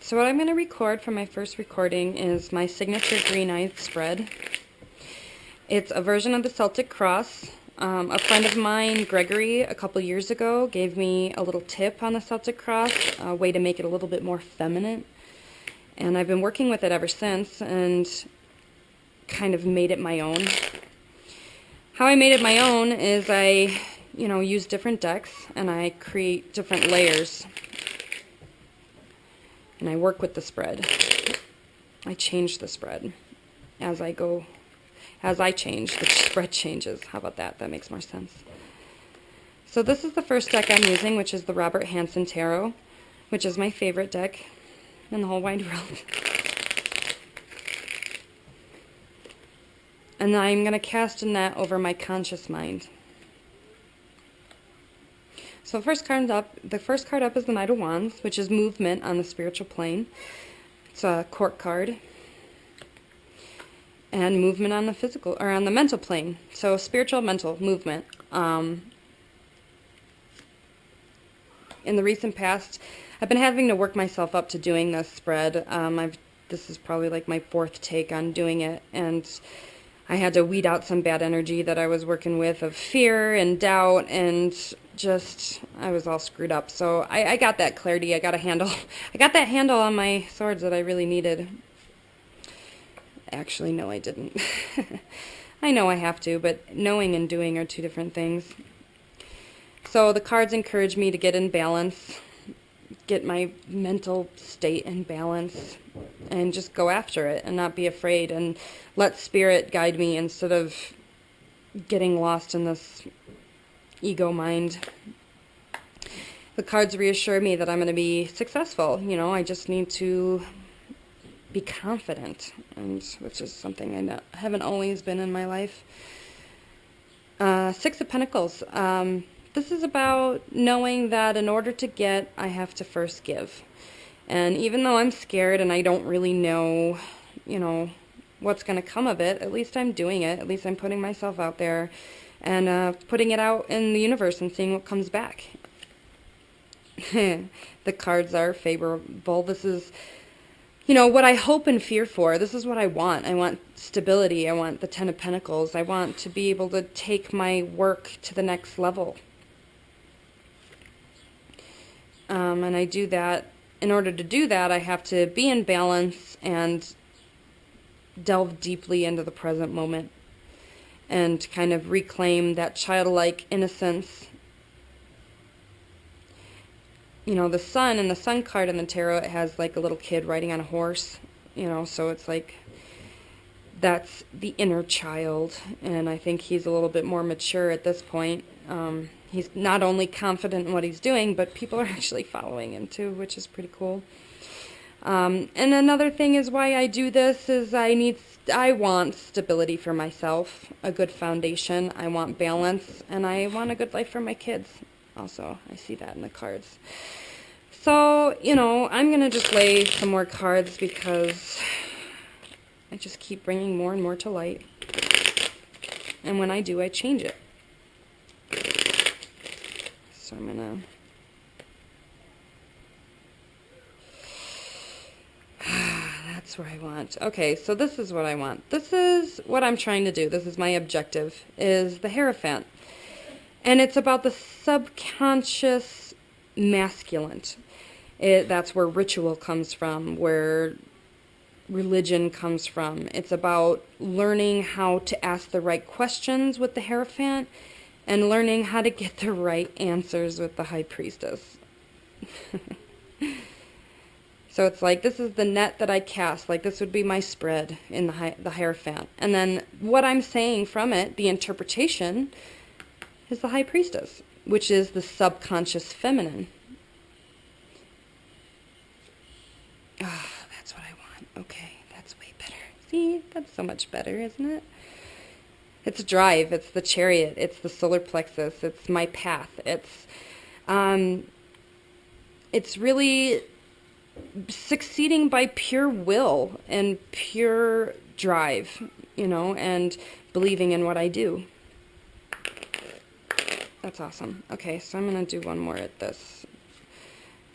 So what I'm going to record for my first recording is my signature green eye spread. It's a version of the Celtic Cross. A friend of mine, Gregory, a couple years ago gave me a little tip on the Celtic Cross, a way to make it a little bit more feminine. And I've been working with it ever since and kind of made it my own. How I made it my own is I, use different decks and I create different layers. And I work with the spread. I change the spread as I go. As I change, the spread changes. How about that? That makes more sense. So this is the first deck I'm using, which is the Robert Hansen Tarot, which is my favorite deck in the whole wide world. And I'm going to cast a net over my conscious mind. So the first card up is the Knight of Wands, which is movement on the spiritual plane. It's a court card. And movement on the physical, or on the mental plane. So spiritual, mental, movement. In the recent past, I've been having to work myself up to doing this spread. This is probably like my fourth take on doing it, and I had to weed out some bad energy that I was working with of fear and doubt, and just, I was all screwed up. So I got that clarity, I got that handle on my swords that I really needed. Actually, no, I didn't. I know I have to, but knowing and doing are two different things. So the cards encourage me to get in balance, get my mental state in balance, and just go after it and not be afraid and let spirit guide me instead of getting lost in this ego mind. The cards reassure me that I'm going to be successful. I just need to be confident, and which is something I haven't always been in my life. Six of Pentacles. This is about knowing that in order to get, I have to first give. And even though I'm scared and I don't really know, what's going to come of it, at least I'm doing it. At least I'm putting myself out there and putting it out in the universe and seeing what comes back. The cards are favorable. This is what I hope and fear for. This is what I want. I want stability. I want the Ten of Pentacles. I want to be able to take my work to the next level. And I do that. In order to do that, I have to be in balance and delve deeply into the present moment and kind of reclaim that childlike innocence. The sun and the sun card in the tarot, it has like a little kid riding on a horse, so it's like that's the inner child, and I think he's a little bit more mature at this point. He's not only confident in what he's doing, but people are actually following him too, which is pretty cool. And another thing is why I do this is I want stability for myself, a good foundation, I want balance, and I want a good life for my kids. Also, I see that in the cards. So, I'm going to just lay some more cards because I just keep bringing more and more to light. And when I do, I change it. So I'm going to... That's where I want. Okay, so this is what I want. This is what I'm trying to do. This is my objective, is the Hierophant. And it's about the subconscious masculine. That's where ritual comes from, where religion comes from. It's about learning how to ask the right questions with the Hierophant and learning how to get the right answers with the High Priestess. So it's like, this is the net that I cast. Like, this would be my spread in the Hierophant. And then what I'm saying from it, the interpretation, is the High Priestess, which is the subconscious feminine. Ah, that's what I want. Okay, that's way better. See, that's so much better, isn't it? It's drive, it's the chariot, it's the solar plexus, it's my path. It's really succeeding by pure will and pure drive, and believing in what I do. That's awesome. Okay, so I'm going to do one more at this.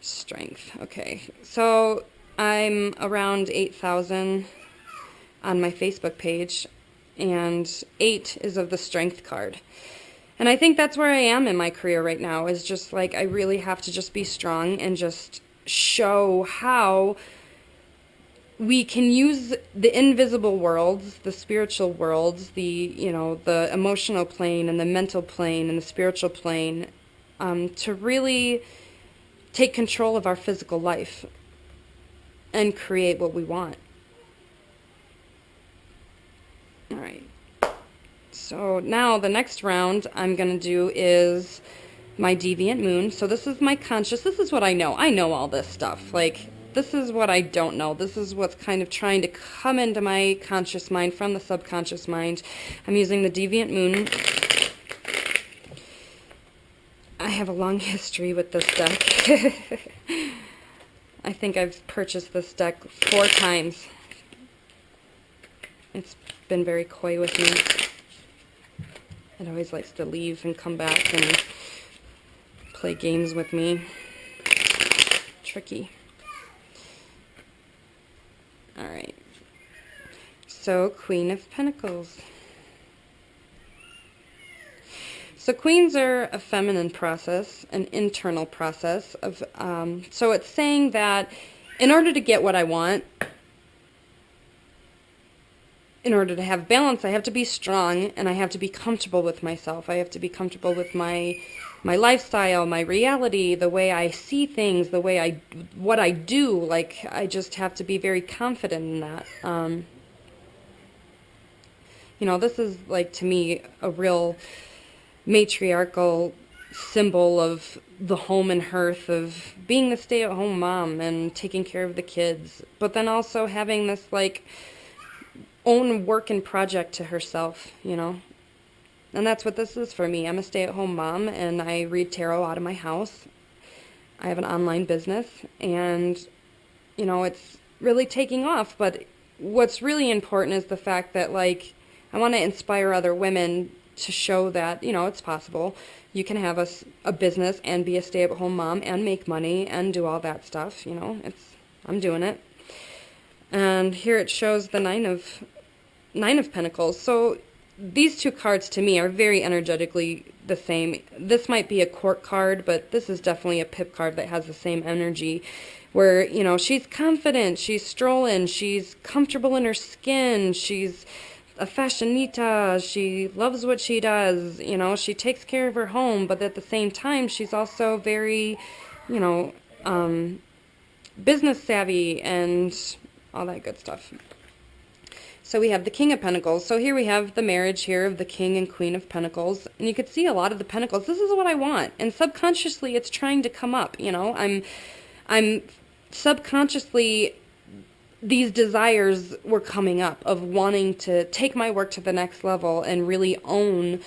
Strength. Okay, so I'm around 8,000 on my Facebook page, and 8 is of the Strength card. And I think that's where I am in my career right now, is just like I really have to just be strong and just show how we can use the invisible worlds, the spiritual worlds, the emotional plane and the mental plane and the spiritual plane, to really take control of our physical life and create what we want. All right. So now the next round I'm going to do is my deviant moon. So this is my conscious. This is what I know. I know all this stuff. Like, this is what I don't know. This is what's kind of trying to come into my conscious mind from the subconscious mind. I'm using the deviant moon. I have a long history with this deck. I think I've purchased this deck 4 times. It's been very coy with me. It always likes to leave and come back and play games with me. Tricky. Alright. So, Queen of Pentacles. So queens are a feminine process, an internal process of, so it's saying that in order to get what I want, in order to have balance, I have to be strong and I have to be comfortable with myself. I have to be comfortable with my lifestyle, my reality, the way I see things, the way what I do. Like, I just have to be very confident in that. This is, like, to me, a real matriarchal symbol of the home and hearth, of being the stay-at-home mom and taking care of the kids, but then also having this, like, own work and project to herself, And that's what this is for me. I'm a stay-at-home mom, and I read tarot out of my house. I have an online business, and, it's really taking off, but what's really important is the fact that, like, I want to inspire other women to show that, it's possible. You can have a business and be a stay-at-home mom and make money and do all that stuff, I'm doing it. And here it shows the Nine of Pentacles. So these 2 cards to me are very energetically the same. This might be a court card, but this is definitely a pip card that has the same energy, where, she's confident, she's strolling, she's comfortable in her skin, she's a fashionita, she loves what she does, she takes care of her home, but at the same time, she's also very, business savvy and all that good stuff. So we have the King of Pentacles. So here we have the marriage here of the King and Queen of Pentacles. And you could see a lot of the Pentacles. This is what I want. And subconsciously, it's trying to come up, I'm subconsciously, these desires were coming up of wanting to take my work to the next level and really own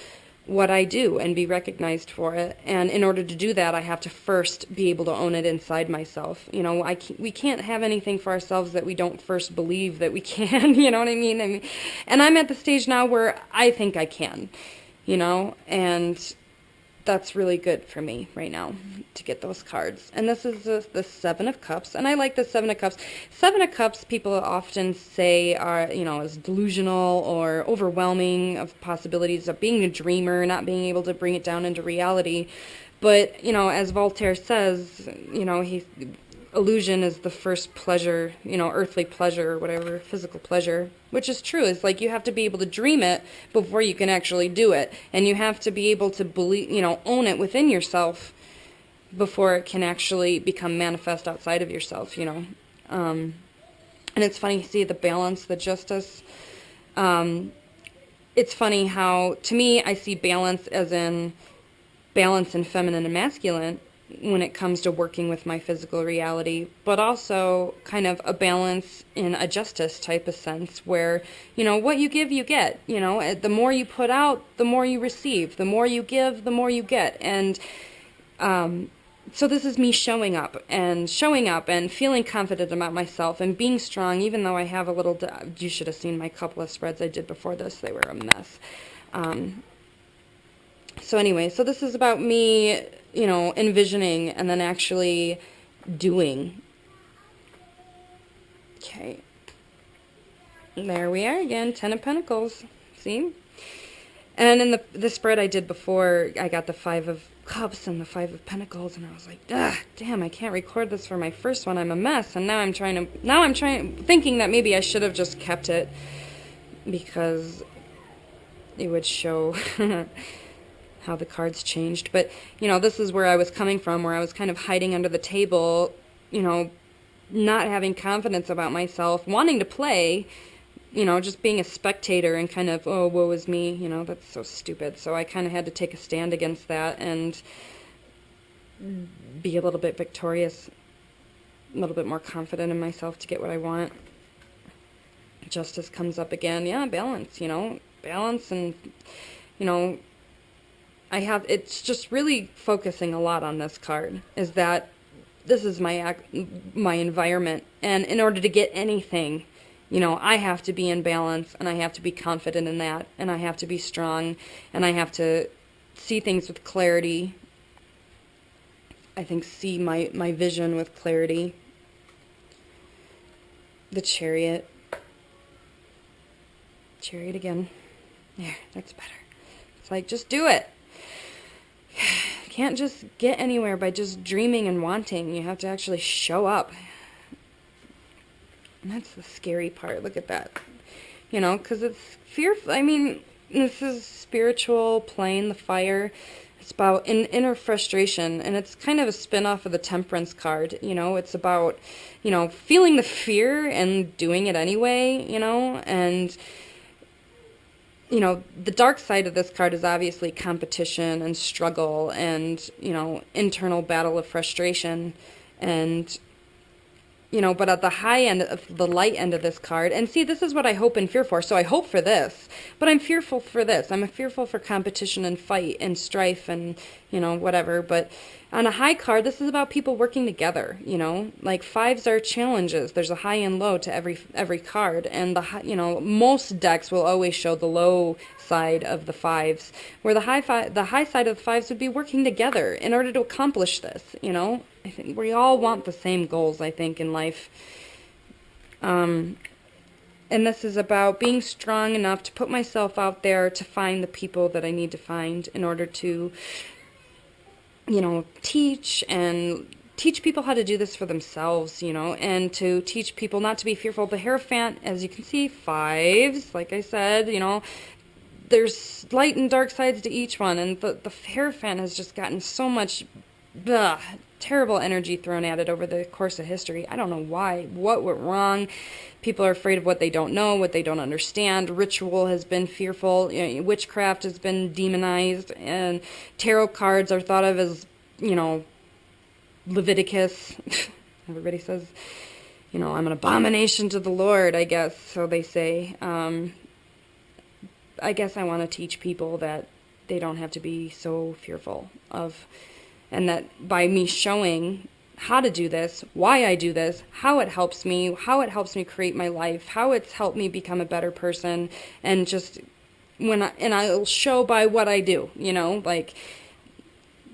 what I do and be recognized for it. And in order to do that, I have to first be able to own it inside myself. We can't have anything for ourselves that we don't first believe that we can, you know what I mean? And I'm at the stage now where I think I can, and that's really good for me right now to get those cards. And this is the 7 of Cups, and I like the 7 of Cups. 7 of Cups, people often say are, is delusional or overwhelming of possibilities of being a dreamer, not being able to bring it down into reality. But, as Voltaire says, illusion is the first pleasure, earthly pleasure or whatever, physical pleasure, which is true. It's like you have to be able to dream it before you can actually do it. And you have to be able to believe, own it within yourself before it can actually become manifest outside of yourself, And it's funny to see the balance, the justice. It's funny how, to me, I see balance as in balance in feminine and masculine, when it comes to working with my physical reality, but also kind of a balance in a justice type of sense where, what you give, you get, the more you put out, the more you receive, the more you give, the more you get. And, so this is me showing up and feeling confident about myself and being strong, even though I have a little, you should have seen my couple of spreads I did before this. They were a mess. So anyway, so this is about me, envisioning and then actually doing. Okay. There we are again, 10 of Pentacles. See? And in the spread I did before, I got the 5 of Cups and the 5 of Pentacles, and I was like, damn, I can't record this for my first one. I'm a mess. And now I'm thinking that maybe I should have just kept it because it would show how the cards changed. But, you know, this is where I was coming from, where I was kind of hiding under the table, you know, not having confidence about myself, wanting to play, you know, just being a spectator and kind of, oh, woe is me, you know, that's so stupid. So I kind of had to take a stand against that and be a little bit victorious, a little bit more confident in myself to get what I want. Justice comes up again. Yeah, balance, you know, balance. And, you know, it's just really focusing a lot on this card, is that this is my environment. And in order to get anything, you know, I have to be in balance, and I have to be confident in that, and I have to be strong, and I have to see things with clarity. I think see my vision with clarity. The Chariot. Chariot again. There, that's better. It's like, just do it. You can't just get anywhere by just dreaming and wanting. You have to actually show up. And that's the scary part. Look at that. You know, because it's fearful. I mean, this is spiritual plane, the fire. It's about inner frustration, and it's kind of a spin-off of the Temperance card. You know, it's about, you know, feeling the fear and doing it anyway, you know, and, you know, the dark side of this card is obviously competition and struggle and, you know, internal battle of frustration. And, you know, but at the high end of the light end of this card, and see, this is what I hope and fear for. So I hope for this, but I'm fearful for this. I'm fearful for competition and fight and strife and, you know, whatever. But on a high card, this is about people working together, you know, like 5s are challenges. There's a high and low to every card. And you know, most decks will always show the low side of the 5s, where the high side of the 5s would be working together in order to accomplish this, you know. I think we all want the same goals, I think, in life. And this is about being strong enough to put myself out there to find the people that I need to find in order to, you know, teach people how to do this for themselves, you know, and to teach people not to be fearful. The Hierophant, as you can see, 5s, like I said, you know, there's light and dark sides to each one, and the Hierophant has just gotten so much terrible energy thrown at it over the course of history. I don't know why. What went wrong? People are afraid of what they don't know, what they don't understand. Ritual has been fearful. You know, witchcraft has been demonized, and tarot cards are thought of as, you know, Leviticus. Everybody says, you know, I'm an abomination to the Lord, I guess, so they say. I guess I want to teach people that they don't have to be so fearful of, and that by me showing how to do this, why I do this, how it helps me create my life, how it's helped me become a better person, and just and I'll show by what I do, you know, like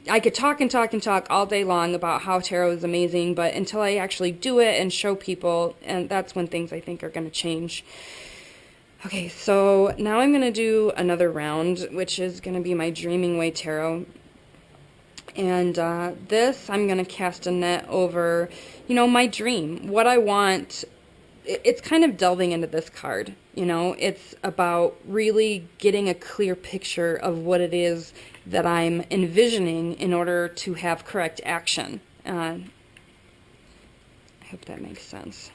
I could talk and talk and talk all day long about how tarot is amazing, but until I actually do it and show people, and that's when things I think are going to change. Okay, so now I'm going to do another round, which is going to be my Dreaming Way Tarot. And this, I'm going to cast a net over, you know, my dream, what I want. It's kind of delving into this card, you know. It's about really getting a clear picture of what it is that I'm envisioning in order to have correct action. I hope that makes sense.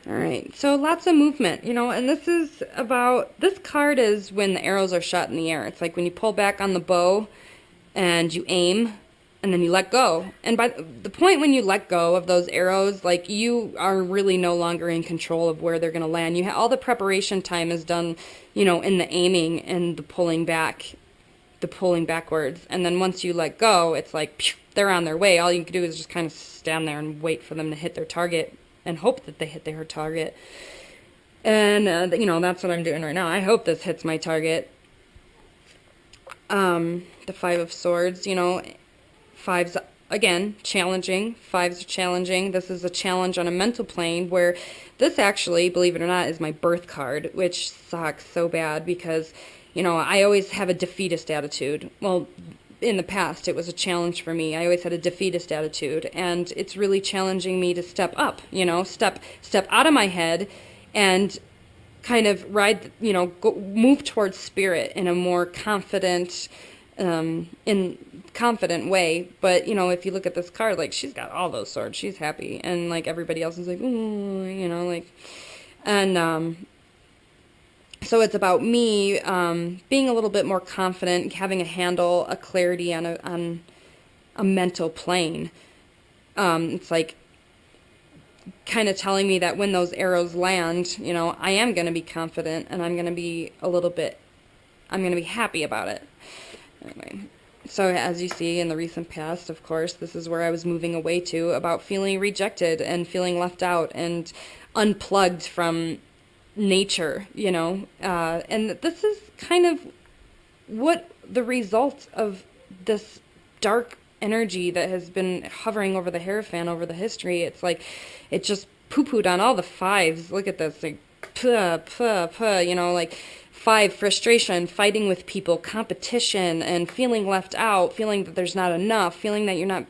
Alright, so lots of movement, you know, and this card is when the arrows are shot in the air. It's like when you pull back on the bow and you aim and then you let go. And by the point when you let go of those arrows, like, you are really no longer in control of where they're going to land. All the preparation time is done, you know, in the aiming and the pulling back. the pulling backwards. And then once you let go, it's like, phew, they're on their way. All you can do is just kind of stand there and wait for them to hit their target and hope that they hit their target. And, you know, that's what I'm doing right now. I hope this hits my target. The Five of Swords, you know, fives, again, challenging. Fives are challenging. This is a challenge on a mental plane where this actually, believe it or not, is my birth card, which sucks so bad because, you know, I always have a defeatist attitude. Well, in the past, it was a challenge for me. I always had a defeatist attitude, and it's really challenging me to step up, you know, step out of my head and kind of ride, you know, move towards spirit in a more confident, confident way. But, you know, if you look at this card, like, she's got all those swords. She's happy. And, like, everybody else is like, ooh, you know, like, and, so it's about me, being a little bit more confident, having a handle, a clarity on a mental plane. It's like, kind of telling me that when those arrows land, you know, I am going to be confident and I'm going to be I'm going to be happy about it. Anyway, so as you see in the recent past, of course, this is where I was moving away to, about feeling rejected and feeling left out and unplugged from nature, you know, and this is kind of what the result of this dark energy that has been hovering over the Hierophant over the history. It's like it just poo-pooed on all the fives. Look at this, like, you know, like 5, frustration, fighting with people, competition, and feeling left out, feeling that there's not enough, feeling that you're not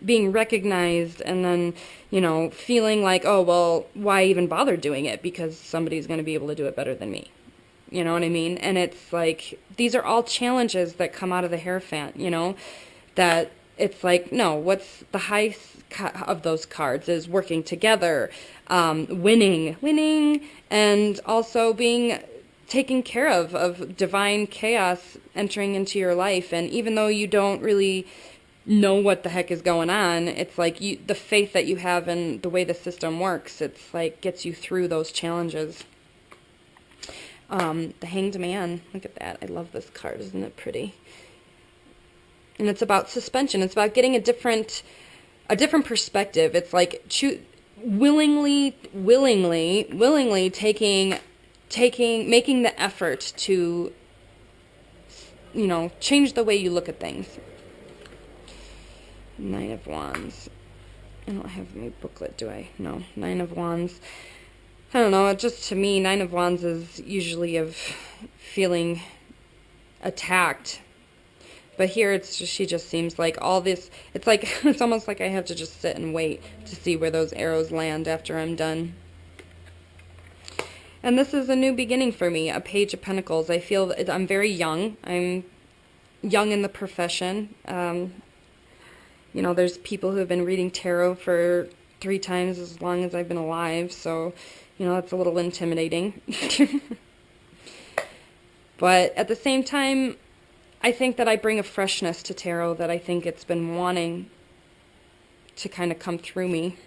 being recognized, and then, you know, feeling like, oh, well, why even bother doing it? Because somebody's going to be able to do it better than me. You know what I mean? And it's like, these are all challenges that come out of the Hierophant, you know, that it's like, no, what's the highest of those cards is working together, winning, and also being taken care of divine chaos entering into your life. And even though you don't really know what the heck is going on, it's like the faith that you have in the way the system works, it's like gets you through those challenges. The Hanged Man, look at that. I love this card. Isn't it pretty? And it's about suspension. It's about getting a different perspective. It's like willingly making the effort to, you know, change the way you look at things. Nine of Wands. I don't have my booklet, do I? No. Nine of Wands. I don't know. Just to me, Nine of Wands is usually of feeling attacked. But here she just seems like all this, it's like, it's almost like I have to just sit and wait to see where those arrows land after I'm done. And this is a new beginning for me, a Page of Pentacles. I feel that I'm very young. I'm young in the profession. You know, there's people who have been reading tarot for 3 times as long as I've been alive, so, you know, that's a little intimidating. But at the same time, I think that I bring a freshness to tarot that I think it's been wanting to kind of come through me.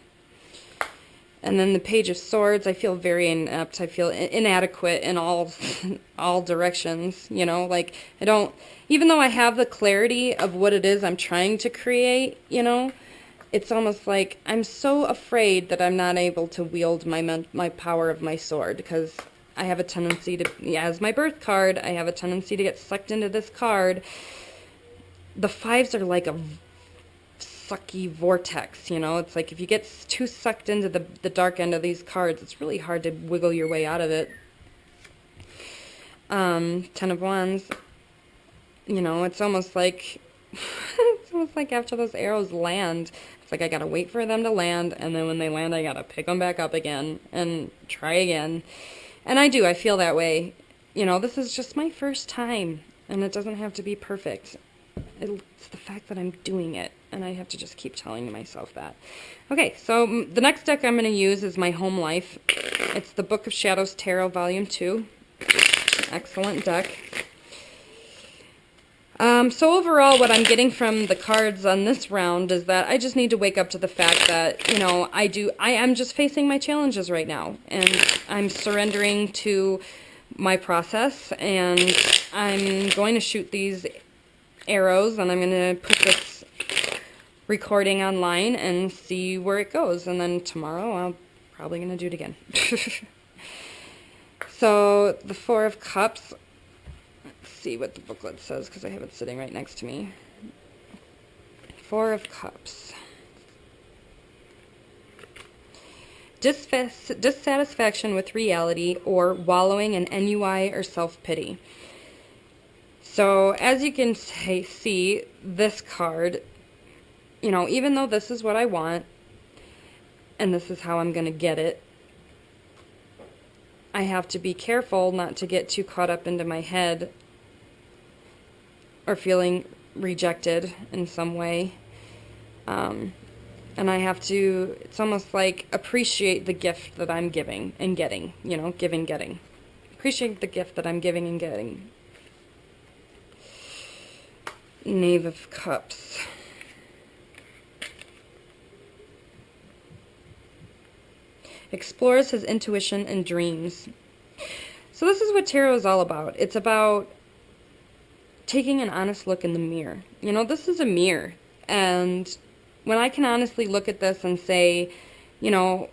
And then the Page of Swords, I feel very inept. I feel inadequate in all directions, you know, like I don't, even though I have the clarity of what it is I'm trying to create, you know, it's almost like I'm so afraid that I'm not able to wield my power of my sword, because I have a tendency to, as my birth card, I have a tendency to get sucked into this card. The fives are like a sucky vortex, you know? It's like if you get too sucked into the dark end of these cards, it's really hard to wiggle your way out of it. 10 of Wands, you know, it's almost like, it's almost like after those arrows land, it's like I gotta wait for them to land, and then when they land, I gotta pick them back up again and try again. And I feel that way. You know, this is just my first time, and it doesn't have to be perfect. It's the fact that I'm doing it, and I have to just keep telling myself that. Okay, so the next deck I'm going to use is my Home Life. It's the Book of Shadows Tarot Volume 2. Excellent deck. So overall, what I'm getting from the cards on this round is that I just need to wake up to the fact that, you know, I am just facing my challenges right now, and I'm surrendering to my process, and I'm going to shoot these arrows, and I'm going to put this recording online and see where it goes. And then tomorrow I'm probably going to do it again. So the Four of Cups. Let's see what the booklet says because I have it sitting right next to me. Four of Cups. Dissatisfaction with reality or wallowing in ennui or self-pity. So as you can see, this card, you know, even though this is what I want and this is how I'm going to get it, I have to be careful not to get too caught up into my head or feeling rejected in some way. And I have to, it's almost like appreciate the gift that I'm giving and getting, you know, giving, getting. Appreciate the gift that I'm giving and getting. Knave of Cups. Explores his intuition and dreams. So this is what tarot is all about. It's about taking an honest look in the mirror. You know, this is a mirror. And when I can honestly look at this and say, you know,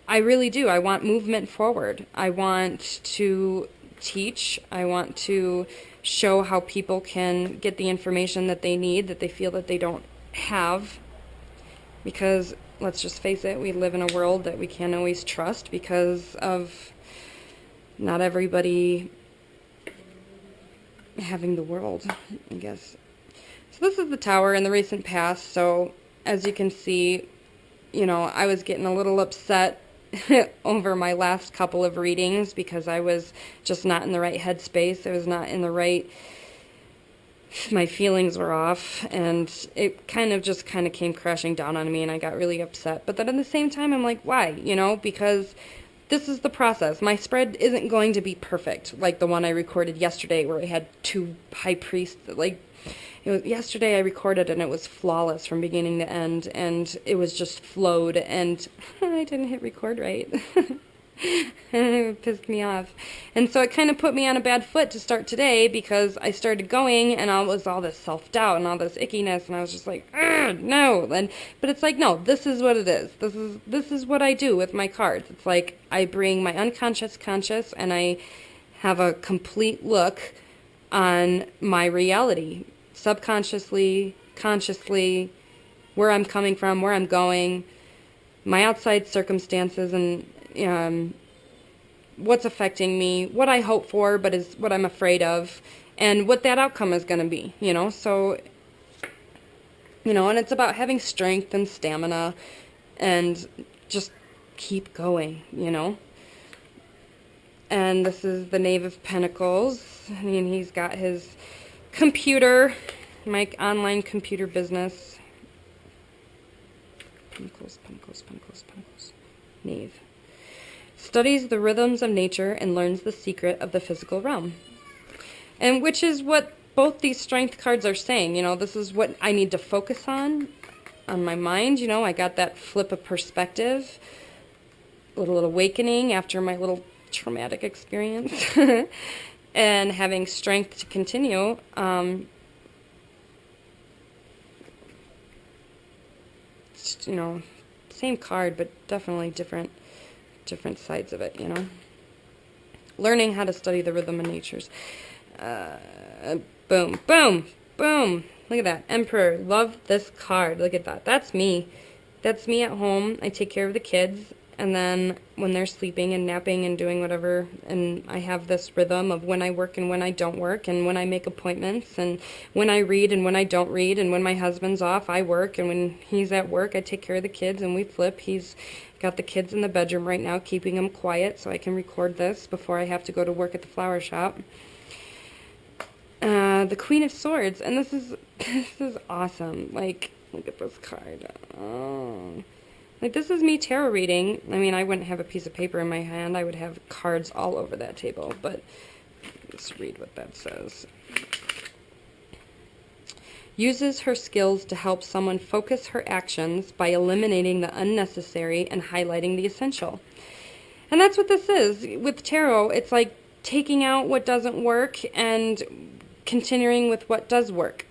I really do. I want movement forward. I want to teach. I want to show how people can get the information that they need, that they feel that they don't have. Because, let's just face it, we live in a world that we can't always trust because of not everybody having the world, I guess. So this is the Tower in the recent past. So as you can see, you know, I was getting a little upset over my last couple of readings because I was just not in the right headspace. I was not in the right, my feelings were off, and it kind of came crashing down on me, and I got really upset. But then at the same time, I'm like, why? You know, because this is the process. My spread isn't going to be perfect, like the one I recorded yesterday where I had two high priests, like, yesterday I recorded and it was flawless from beginning to end, and it was just flowed, and I didn't hit record right. It pissed me off. And so it kind of put me on a bad foot to start today because I started going and it was all this self-doubt and all this ickiness, and I was just like, no. But it's like, no, this is what it is. This is what I do with my cards. It's like I bring my unconscious conscious, and I have a complete look on my reality. Subconsciously, consciously, where I'm coming from, where I'm going, my outside circumstances, and what's affecting me, what I hope for, but is what I'm afraid of, and what that outcome is going to be, you know. So, you know, and it's about having strength and stamina and just keep going, you know. And this is the Knave of Pentacles. I mean, he's got his computer, my online computer business. Pentacles, Pentacles, Pentacles, Pentacles. Knave. Studies the rhythms of nature and learns the secret of the physical realm. And which is what both these strength cards are saying. You know, this is what I need to focus on my mind. You know, I got that flip of perspective, a little awakening after my little traumatic experience. And having strength to continue. You know, same card, but definitely different sides of it, you know. Learning how to study the rhythm of natures. Boom, boom, boom. Look at that. Emperor. Love this card. Look at that. That's me. That's me at home. I take care of the kids. And then when they're sleeping and napping and doing whatever, and I have this rhythm of when I work and when I don't work, and when I make appointments, and when I read and when I don't read, and when my husband's off, I work, and when he's at work, I take care of the kids, and we flip. He's got the kids in the bedroom right now, keeping them quiet so I can record this before I have to go to work at the flower shop. The Queen of Swords, and this is awesome. Like, look at this card. Oh. Like, this is me tarot reading. I mean, I wouldn't have a piece of paper in my hand. I would have cards all over that table. But let's read what that says. Uses her skills to help someone focus her actions by eliminating the unnecessary and highlighting the essential. And that's what this is. With tarot, it's like taking out what doesn't work and continuing with what does work,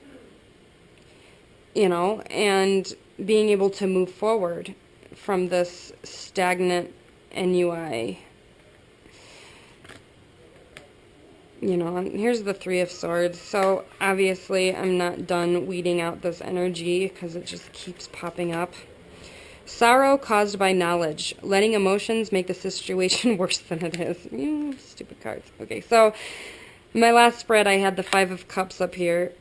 you know, and being able to move forward from this stagnant NUI. You know, and here's the Three of Swords. So obviously I'm not done weeding out this energy because it just keeps popping up. Sorrow caused by knowledge. Letting emotions make the situation worse than it is. Stupid cards. Okay, so in my last spread I had the Five of Cups up here.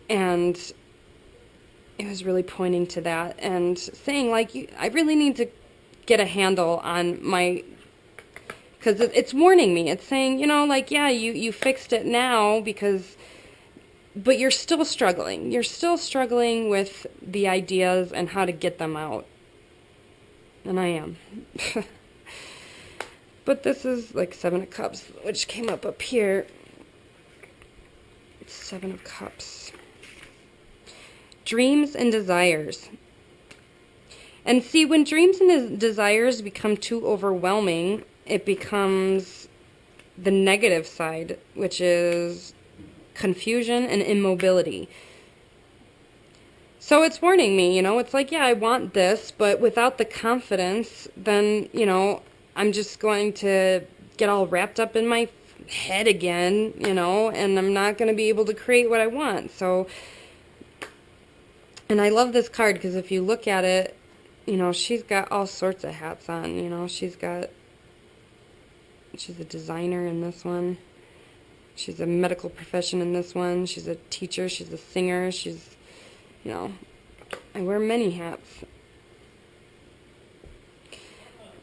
And it was really pointing to that and saying, like, I really need to get a handle on my... Because it's warning me. It's saying, you know, like, yeah, you fixed it now because... But you're still struggling. You're still struggling with the ideas and how to get them out. And I am. But this is like Seven of Cups, which came up here. It's Seven of Cups. Dreams and desires. And see, when dreams and desires become too overwhelming, it becomes the negative side, which is confusion and immobility. So it's warning me, you know, it's like, yeah, I want this, but without the confidence, then, you know, I'm just going to get all wrapped up in my head again, you know, and I'm not going to be able to create what I want. So, and I love this card because if you look at it, you know, she's got all sorts of hats on, you know, she's a designer in this one. She's a medical profession in this one. She's a teacher. She's a singer. She's, you know, I wear many hats.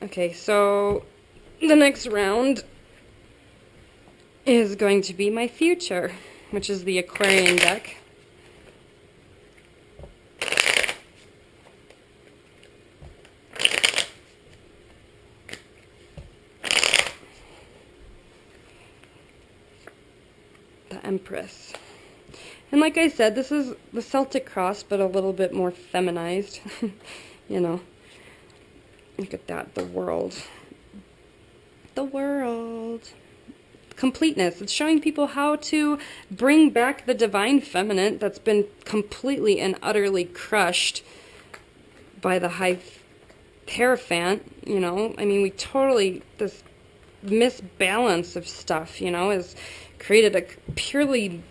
Okay, so the next round is going to be my future, which is the Aquarian deck. Empress. And like I said, this is the Celtic cross, but a little bit more feminized. You know. Look at that. The world. The world. Completeness. It's showing people how to bring back the divine feminine that's been completely and utterly crushed by the High Hierophant. You know. I mean, we totally... This misbalance of stuff, you know, is... created a purely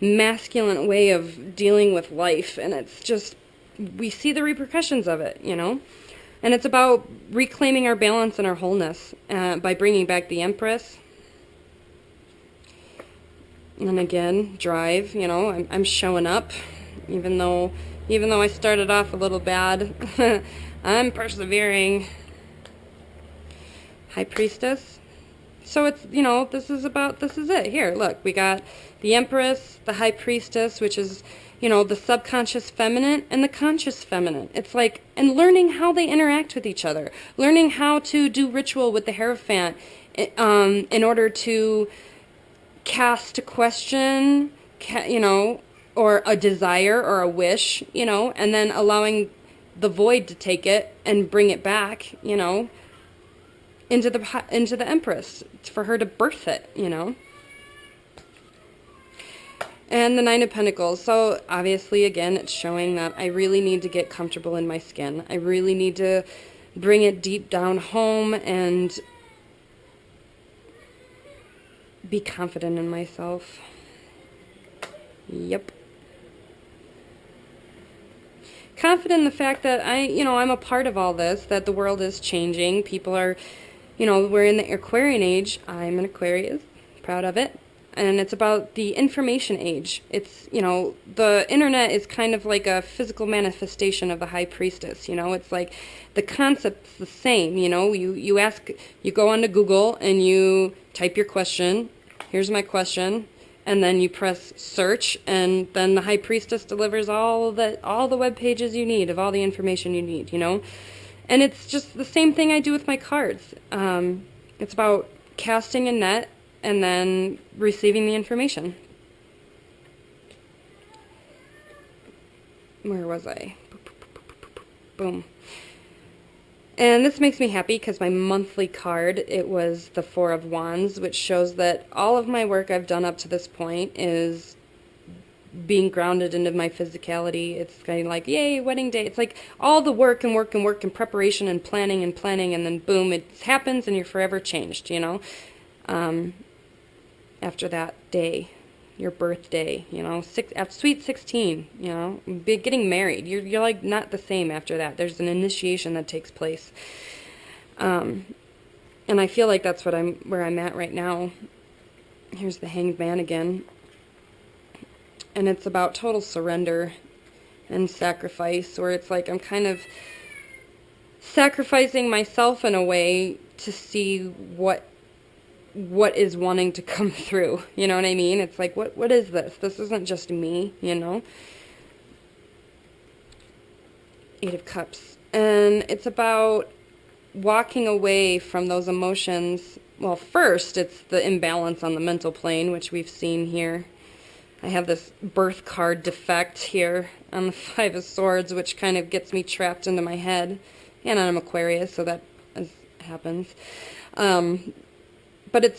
masculine way of dealing with life, and it's just, we see the repercussions of it, you know? And it's about reclaiming our balance and our wholeness by bringing back the Empress. And again, drive, you know, I'm showing up, even though I started off a little bad. I'm persevering. High Priestess. So it's, you know, this is it. Here, look, we got the Empress, the High Priestess, which is, you know, the subconscious feminine and the conscious feminine. It's like, and learning how they interact with each other. Learning how to do ritual with the Hierophant in order to cast a question, you know, or a desire or a wish, you know, and then allowing the void to take it and bring it back, you know, into the Empress, for her to birth it, you know. And the Nine of Pentacles. So obviously, again, it's showing that I really need to get comfortable in my skin. I really need to bring it deep down home and be confident in myself. Yep. Confident in the fact that I'm a part of all this, that the world is changing. People are, you know, we're in the Aquarian age. I'm an Aquarius, proud of it. And it's about the information age. It's, you know, the internet is kind of like a physical manifestation of the High Priestess, you know. It's like the concept's the same, you know. You go onto Google and you type your question. Here's my question. And then you press search, and then the High Priestess delivers all the web pages you need of all the information you need, you know. And it's just the same thing I do with my cards. It's about casting a net and then receiving the information. Where was I? Boom. And this makes me happy because my monthly card, it was the Four of Wands, which shows that all of my work I've done up to this point is being grounded into my physicality. It's kind of like, yay, wedding day. It's like all the work and work and work and preparation and planning, and then boom, it happens and you're forever changed, you know? After that day, your birthday, you know, sweet 16, you know, getting married. You're like not the same after that. There's an initiation that takes place. And I feel like that's where I'm at right now. Here's the Hanged Man again. And it's about total surrender and sacrifice, where it's like I'm kind of sacrificing myself in a way to see what is wanting to come through. You know what I mean? It's like, what is this? This isn't just me, you know? Eight of Cups. And it's about walking away from those emotions. Well, first, it's the imbalance on the mental plane, which we've seen here. I have this birth card defect here on the Five of Swords, which kind of gets me trapped into my head. And I'm Aquarius, so that happens. But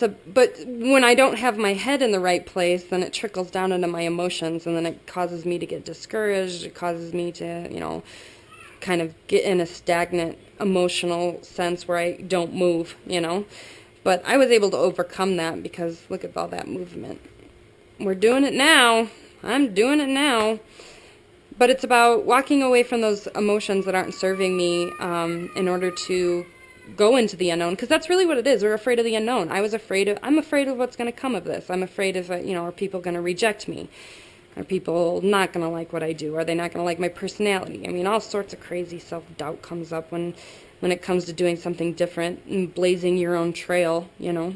when I don't have my head in the right place, then it trickles down into my emotions, and then it causes me to get discouraged. It causes me to, you know, kind of get in a stagnant emotional sense where I don't move, you know. But I was able to overcome that because look at all that movement. We're doing it now. I'm doing it now. But it's about walking away from those emotions that aren't serving me in order to go into the unknown, because that's really what it is. We're afraid of the unknown. I'm afraid of what's going to come of this. I'm afraid of, you know, are people going to reject me? Are people not going to like what I do? Are they not going to like my personality? I mean, all sorts of crazy self-doubt comes up when it comes to doing something different and blazing your own trail, you know.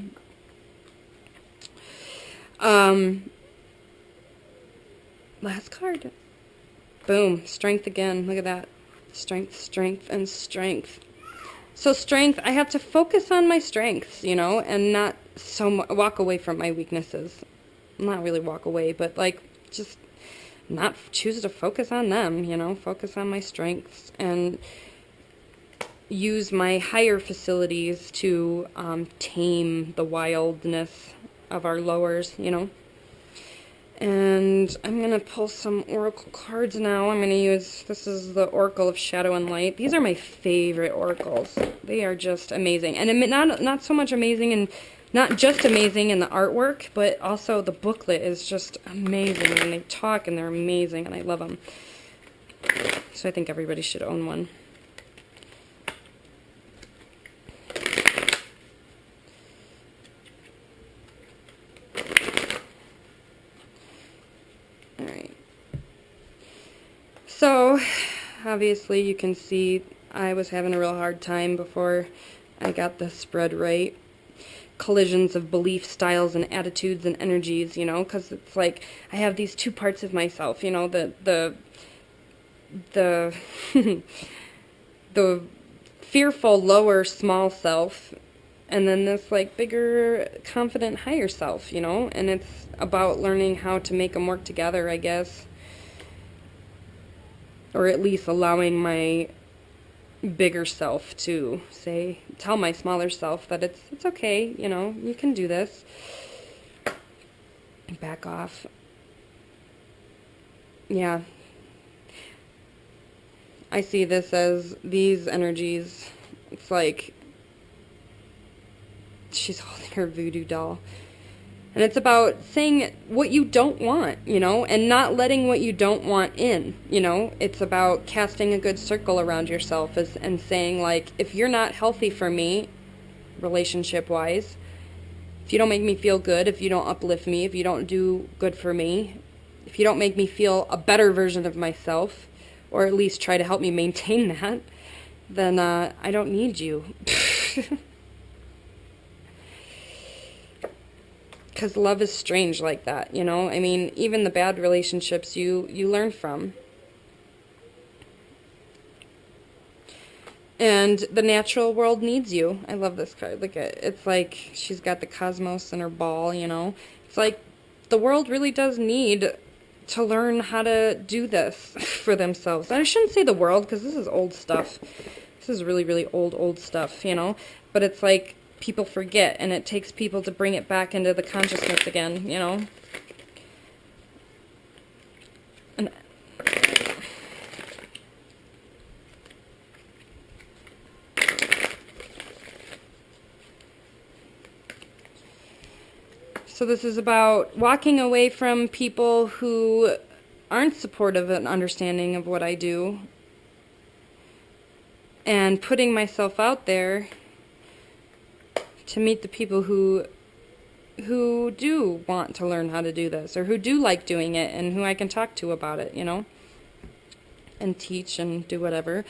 Last card. Boom. Strength again. Look at that. Strength, strength, and strength. So strength, I have to focus on my strengths, you know, and not walk away from my weaknesses. Not really walk away, but like just not choose to focus on them, you know, focus on my strengths and use my higher facilities to tame the wildness of our lowers, you know. And I'm going to pull some oracle cards now. I'm going to use, this is the Oracle of Shadow and Light. These are my favorite oracles. They are just amazing. And not so much amazing, and not just amazing in the artwork, but also the booklet is just amazing. And they talk and they're amazing, and I love them. So I think everybody should own one. So, obviously you can see I was having a real hard time before I got the spread right. Collisions of belief styles and attitudes and energies, you know, because it's like I have these two parts of myself, you know, the the fearful lower small self, and then this like bigger confident higher self, you know, and it's about learning how to make them work together, I guess. Or at least allowing my bigger self to tell my smaller self that it's okay, you know, you can do this. Back off. Yeah. I see this as these energies. It's like she's holding her voodoo doll. And it's about saying what you don't want, you know, and not letting what you don't want in, you know. It's about casting a good circle around yourself and saying, like, if you're not healthy for me, relationship-wise, if you don't make me feel good, if you don't uplift me, if you don't do good for me, if you don't make me feel a better version of myself, or at least try to help me maintain that, then I don't need you. Because love is strange like that, you know? I mean, even the bad relationships you learn from. And the natural world needs you. I love this card. Look at it. It's like she's got the cosmos in her ball, you know? It's like the world really does need to learn how to do this for themselves. And I shouldn't say the world, because this is old stuff. This is really, really old stuff, you know? But it's like people forget, and it takes people to bring it back into the consciousness again, you know? And so this is about walking away from people who aren't supportive and understanding of what I do, and putting myself out there to meet the people who do want to learn how to do this, or who do like doing it, and who I can talk to about it, you know, and teach and do whatever.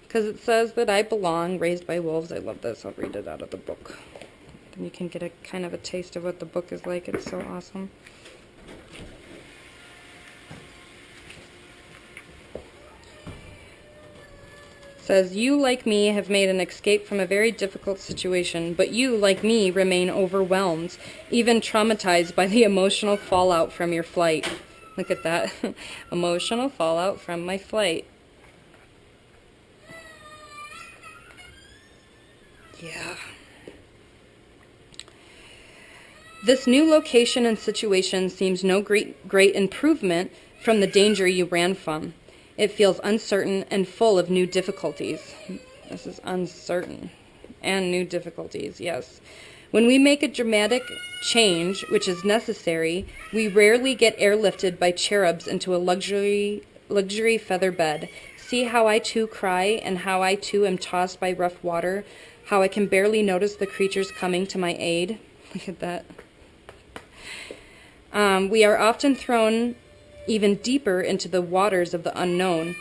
Because it says that I belong, raised by wolves. I love this. I'll read it out of the book. Then you can get a kind of a taste of what the book is like. It's so awesome. It says, you, like me, have made an escape from a very difficult situation, but you, like me, remain overwhelmed, even traumatized by the emotional fallout from your flight. Look at that. Emotional fallout from my flight. Yeah. This new location and situation seems no great improvement from the danger you ran from. It feels uncertain and full of new difficulties. This is uncertain. And new difficulties, yes. When we make a dramatic change, which is necessary, we rarely get airlifted by cherubs into a luxury feather bed. See how I too cry, and how I too am tossed by rough water, how I can barely notice the creatures coming to my aid. Look at that. We are often thrown even deeper into the waters of the unknown,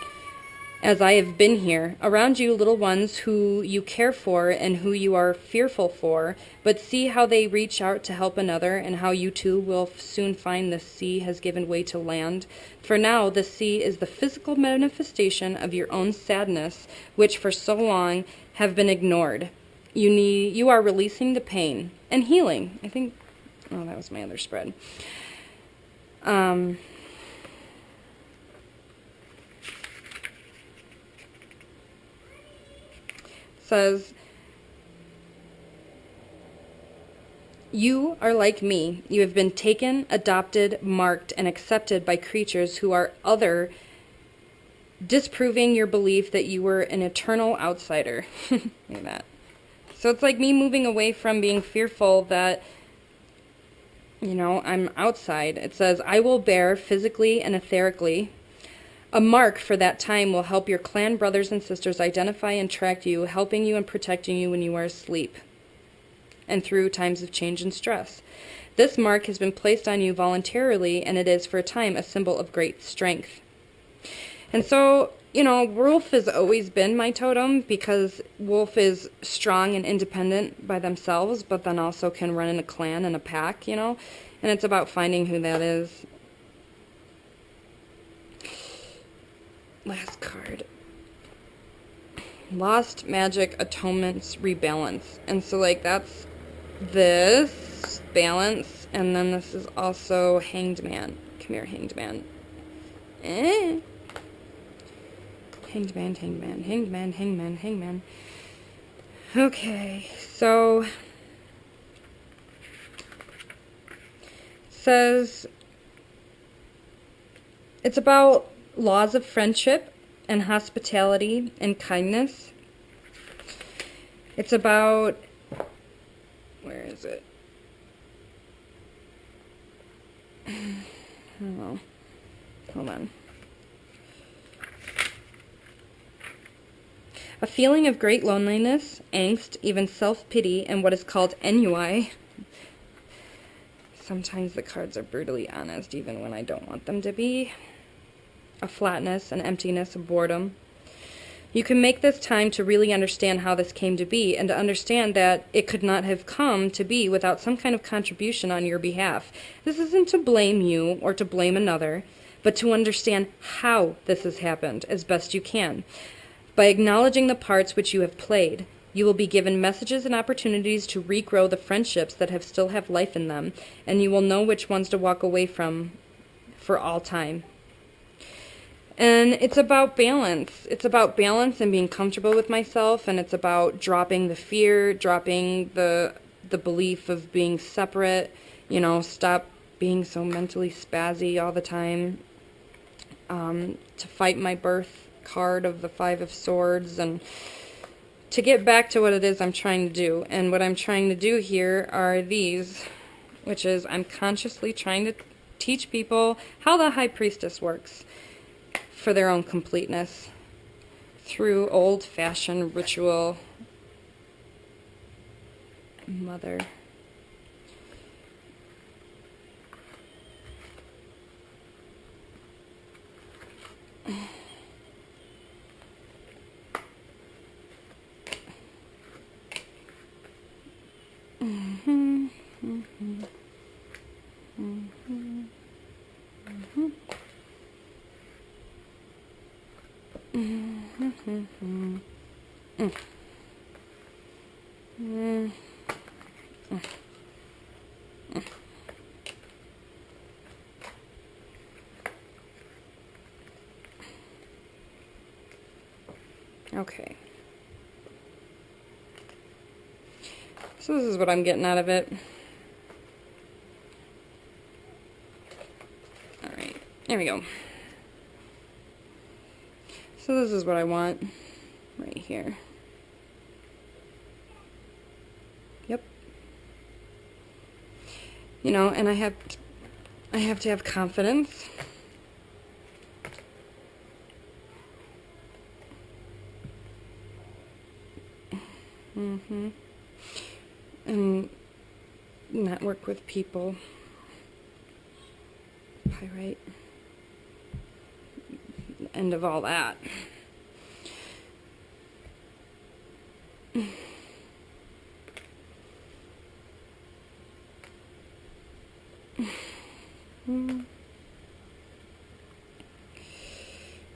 as I have been here. Around you, little ones who you care for and who you are fearful for, but see how they reach out to help another, and how you too will soon find the sea has given way to land. For now, the sea is the physical manifestation of your own sadness, which for so long have been ignored. You are releasing the pain and healing. I think, oh, that was my other spread. Says, you are like me. You have been taken, adopted, marked, and accepted by creatures who are other, disproving your belief that you were an eternal outsider. Look at that. So it's like me moving away from being fearful that, you know, I'm outside. It says, I will bear physically and etherically. A mark for that time will help your clan brothers and sisters identify and track you, helping you and protecting you when you are asleep and through times of change and stress. This mark has been placed on you voluntarily, and it is for a time a symbol of great strength. And so, you know, wolf has always been my totem, because wolf is strong and independent by themselves, but then also can run in a clan and a pack, you know, and it's about finding who that is. Last card. Lost Magic Atonements Rebalance. And so, like, that's this balance, and then this is also Hanged Man. Come here, Hanged Man. Hanged Man, Hanged Man, Hanged Man, Hanged Man, Hanged Man. Okay, so says it's about laws of friendship and hospitality and kindness. It's about, where is it? I don't know. Hold on. A feeling of great loneliness, angst, even self-pity, and what is called ennui. Sometimes the cards are brutally honest, even when I don't want them to be. A flatness, an emptiness, a boredom. You can make this time to really understand how this came to be, and to understand that it could not have come to be without some kind of contribution on your behalf. This isn't to blame you or to blame another, but to understand how this has happened as best you can. By acknowledging the parts which you have played, you will be given messages and opportunities to regrow the friendships that still have life in them, and you will know which ones to walk away from for all time. And it's about balance. It's about balance and being comfortable with myself, and it's about dropping the fear, dropping the belief of being separate, you know, stop being so mentally spazzy all the time, to fight my birth card of the Five of Swords, and to get back to what it is I'm trying to do. And what I'm trying to do here are these, which is I'm consciously trying to teach people how the High Priestess works for their own completeness through old-fashioned ritual mother. Okay. So this is what I'm getting out of it. Alright, there we go. So this is what I want right here. Yep. You know, and I have to have confidence. And network with people. Pyrite. End of all that.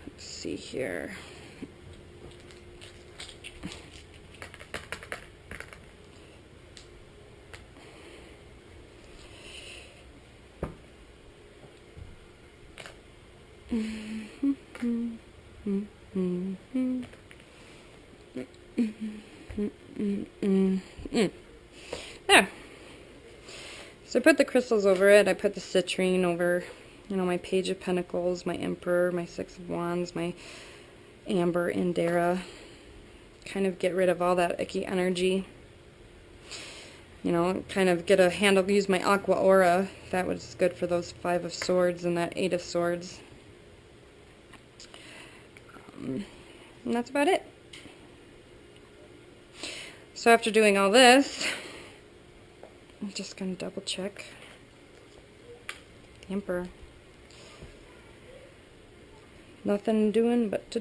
Let's see here. There. So I put the crystals over it. I put the citrine over, you know, my Page of Pentacles, my Emperor, my Six of Wands, my Amber, Indera. Kind of get rid of all that icky energy. You know, kind of get a handle, use my Aqua Aura. That was good for those Five of Swords and that Eight of Swords. And that's about it. So after doing all this, I'm just going to double check the Emperor. Nothing doing but to